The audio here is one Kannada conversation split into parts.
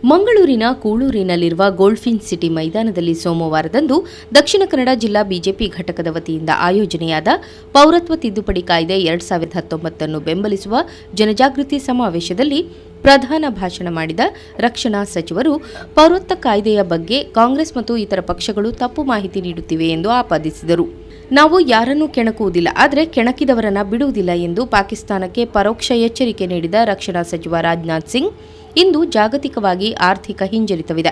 ಮಂಗಳೂರಿನ ಕೂಳೂರಿನಲ್ಲಿರುವ ಗೋಲ್ಡ್ಫಿನ್ ಸಿಟಿ ಮೈದಾನದಲ್ಲಿ ಸೋಮವಾರದಂದು ದಕ್ಷಿಣ ಕನ್ನಡ ಜಿಲ್ಲಾ ಬಿಜೆಪಿ ಘಟಕದ ವತಿಯಿಂದ ಆಯೋಜನೆಯಾದ ಪೌರತ್ವ ತಿದ್ದುಪಡಿ ಕಾಯ್ದೆ 2019 ಬೆಂಬಲಿಸುವ ಜನಜಾಗೃತಿ ಸಮಾವೇಶದಲ್ಲಿ ಪ್ರಧಾನ ಭಾಷಣ ಮಾಡಿದ ರಕ್ಷಣಾ ಸಚಿವರು ಪೌರತ್ವ ಕಾಯ್ದೆಯ ಬಗ್ಗೆ ಕಾಂಗ್ರೆಸ್ ಮತ್ತು ಇತರ ಪಕ್ಷಗಳು ತಪ್ಪು ಮಾಹಿತಿ ನೀಡುತ್ತಿವೆ ಎಂದು ಆಪಾದಿಸಿದರು. ನಾವು ಯಾರನ್ನೂ ಕೆಣಕುವುದಿಲ್ಲ, ಆದರೆ ಕೆಣಕಿದವರನ್ನ ಬಿಡುವುದಿಲ್ಲ ಎಂದು ಪಾಕಿಸ್ತಾನಕ್ಕೆ ಪರೋಕ್ಷ ಎಚ್ಚರಿಕೆ ನೀಡಿದ ರಕ್ಷಣಾ ಸಚಿವ ರಾಜನಾಥ್ ಸಿಂಗ್, ಇಂದು ಜಾಗತಿಕವಾಗಿ ಆರ್ಥಿಕ ಹಿಂಜರಿತವಿದೆ.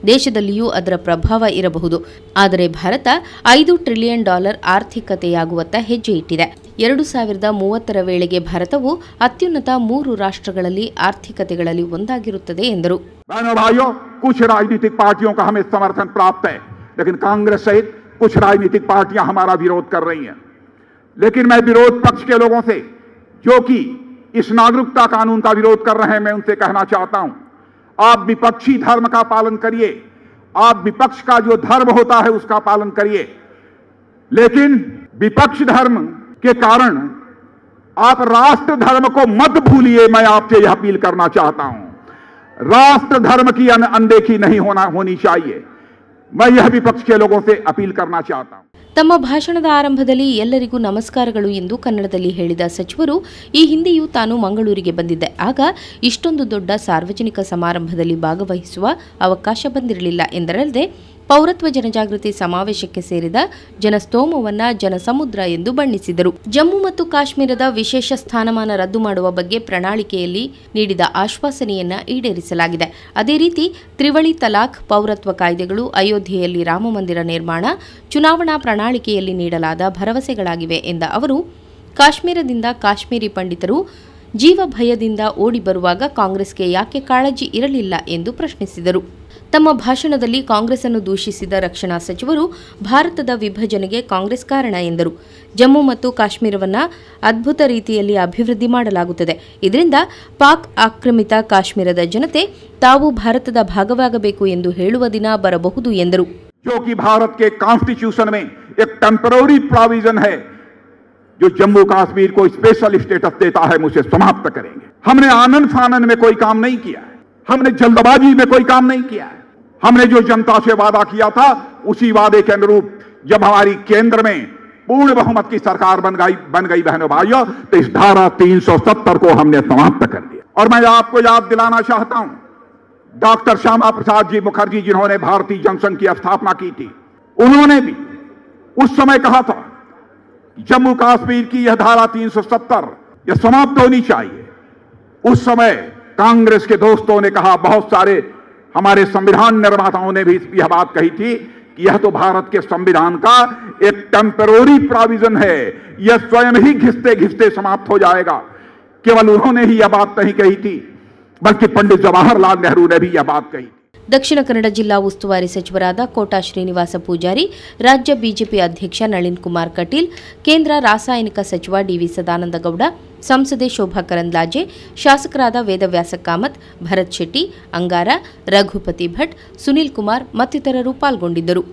ದೇಶದಲ್ಲಿಯೂ ಅದರ ಪ್ರಭಾವ ಇರಬಹುದು, ಆದರೆ ಭಾರತ $5 ಟ್ರಿಲಿಯನ್ ಆರ್ಥಿಕತೆಯಾಗುವತ್ತ ಹೆಜ್ಜೆ ಇಟ್ಟಿದೆ. 2030 ವೇಳೆಗೆ ಭಾರತವು ಅತ್ಯುನ್ನತ 3 ರಾಷ್ಟ್ರಗಳಲ್ಲಿ ಆರ್ಥಿಕತೆಗಳಲ್ಲಿ ಒಂದಾಗಿರುತ್ತದೆ ಎಂದರು. कुछ राजनीतिक पार्टियों का हमें समर्थन प्राप्त है, लेकिन कांग्रेस सहित कुछ राजनीतिक पार्टियां हमारा विरोध कर रही हैं. लेकिन मैं विरोध पक्ष के लोगों से जो कि इस नागरिकता कानून का विरोध कर रहे हैं, मैं उनसे कहना चाहता हूं, आप विपक्षी धर्म का पालन करिए, आप विपक्ष का जो धर्म होता है उसका पालन करिए, लेकिन विपक्ष धर्म के कारण आप राष्ट्र धर्म को मत भूलिए. मैं आपसे यह अपील करना चाहता हूं, राष्ट्र धर्म की अनदेखी नहीं होनी चाहिए. मैं यह विपक्ष के लोगों से अपील करना चाहता हूं. ತಮ್ಮ ಭಾಷಣದ ಆರಂಭದಲ್ಲಿ ಎಲ್ಲರಿಗೂ ನಮಸ್ಕಾರಗಳು ಎಂದು ಕನ್ನಡದಲ್ಲಿ ಹೇಳಿದ ಸಚಿವರು, ಈ ಹಿಂದೆಯೂ ತಾನು ಮಂಗಳೂರಿಗೆ ಬಂದಿದ್ದೆ, ಆಗ ಇಷ್ಟೊಂದು ದೊಡ್ಡ ಸಾರ್ವಜನಿಕ ಸಮಾರಂಭದಲ್ಲಿ ಭಾಗವಹಿಸುವ ಅವಕಾಶ ಬಂದಿರಲಿಲ್ಲ ಎಂದರಲ್ಲದೆ ಪೌರತ್ವ ಜನಜಾಗೃತಿ ಸಮಾವೇಶಕ್ಕೆ ಸೇರಿದ ಜನಸ್ತೋಮವನ್ನ ಜನಸಮುದ್ರ ಎಂದು ಬಣ್ಣಿಸಿದರು. ಜಮ್ಮು ಮತ್ತು ಕಾಶ್ಮೀರದ ವಿಶೇಷ ಸ್ಥಾನಮಾನ ರದ್ದು ಮಾಡುವ ಬಗ್ಗೆ ಪ್ರಣಾಳಿಕೆಯಲ್ಲಿ ನೀಡಿದ ಆಶ್ವಾಸನೆಯನ್ನ ಈಡೇರಿಸಲಾಗಿದೆ. ಅದೇ ರೀತಿ ತ್ರಿವಳಿ ತಲಾಖ್, ಪೌರತ್ವ ಕಾಯ್ದೆಗಳು, ಅಯೋಧ್ಯೆಯಲ್ಲಿ ರಾಮಮಂದಿರ ನಿರ್ಮಾಣ ಚುನಾವಣಾ ಪ್ರಣಾಳಿಕೆಯಲ್ಲಿ ನೀಡಲಾದ ಭರವಸೆಗಳಾಗಿವೆ ಎಂದ ಅವರು, ಕಾಶ್ಮೀರದಿಂದ ಕಾಶ್ಮೀರಿ ಪಂಡಿತರು ಜೀವ ಭಯದಿಂದ ಓಡಿ ಬರುವಾಗ ಕಾಂಗ್ರೆಸ್ಗೆ ಯಾಕೆ ಕಾಳಜಿ ಇರಲಿಲ್ಲ ಎಂದು ಪ್ರಶ್ನಿಸಿದರು. ತಮ್ಮ ಭಾಷಣದಲ್ಲಿ ಕಾಂಗ್ರೆಸ್ ಅನ್ನು ದೂಷಿಸಿದ ರಕ್ಷಣಾ ಸಚಿವರು, ಭಾರತದ ವಿಭಜನೆಗೆ ಕಾಂಗ್ರೆಸ್ ಕಾರಣ ಎಂದರು. ಜಮ್ಮು ಮತ್ತು ಕಾಶ್ಮೀರವನ್ನು ಅದ್ಭುತ ರೀತಿಯಲ್ಲಿ ಅಭಿವೃದ್ಧಿ ಮಾಡಲಾಗುತ್ತದೆ. ಇದರಿಂದ ಪಾಕ್ ಆಕ್ರಮಿತ ಕಾಶ್ಮೀರದ ಜನತೆ ತಾವು ಭಾರತದ ಭಾಗವಾಗಬೇಕು ಎಂದು ಹೇಳುವ ದಿನ ಬರಬಹುದು ಎಂದರು. ಭಾರತ के कॉन्स्टिट्यूशन में एक टेम्पररी प्रोविजन है जो जम्मू कश्मीर को स्पेशल स्टेटस देता है, उसे समाप्त करेंगे. हमने आनंद फानन में कोई काम नहीं किया है, हमने जल्दबाजी में कोई काम नहीं किया है. हमने जो जनता से वादा किया था उसी वादे के अनुरूप जब हमारी केंद्र में पूर्ण बहुमत की सरकार बन गई बहनों भाइयों, तो इस धारा 370 को हमने समाप्त कर दिया. और मैं आपको याद दिलाना चाहता हूं, डॉक्टर श्यामा प्रसाद जी मुखर्जी जिन्होंने भारतीय जनसंघ की स्थापना की थी, उन्होंने भी उस समय कहा था जम्मू कश्मीर की यह धारा 370 यह समाप्त होनी चाहिए. उस समय कांग्रेस के दोस्तों ने कहा, बहुत सारे हमारे संविधान निर्माताओं ने भी यह बात कही थी कि यह तो भारत के संविधान का एक टेम्पररी प्रोविजन है, यह स्वयं ही घिसते घिसते समाप्त हो जाएगा. केवल उन्होंने ही यह बात नहीं कही थी, बल्कि पंडित जवाहरलाल नेहरू ने भी यह बात कही. ದಕ್ಷಿಣ ಕನ್ನಡ ಜಿಲ್ಲಾ ಉಸ್ತುವಾರಿ ಸಚಿವರಾದ ಕೋಟಾ ಶ್ರೀನಿವಾಸ ಪೂಜಾರಿ, ರಾಜ್ಯ ಬಿಜೆಪಿ ಅಧ್ಯಕ್ಷ ನಳಿನ್ ಕುಮಾರ್ ಕಟೀಲ್, ಕೇಂದ್ರ ರಾಸಾಯನಿಕ ಸಚಿವ ಡಿವಿ ಸದಾನಂದಗೌಡ, ಸಂಸದೆ ಶೋಭಾ ಕರಂದ್ಲಾಜೆ, ಶಾಸಕರಾದ ವೇದವ್ಯಾಸ ಕಾಮತ್, ಭರತ್ ಶೆಟ್ಟಿ, ಅಂಗಾರ, ರಘುಪತಿ ಭಟ್, ಸುನೀಲ್ ಕುಮಾರ್ ಮತ್ತಿತರರು ಪಾಲ್ಗೊಂಡಿದ್ದರು.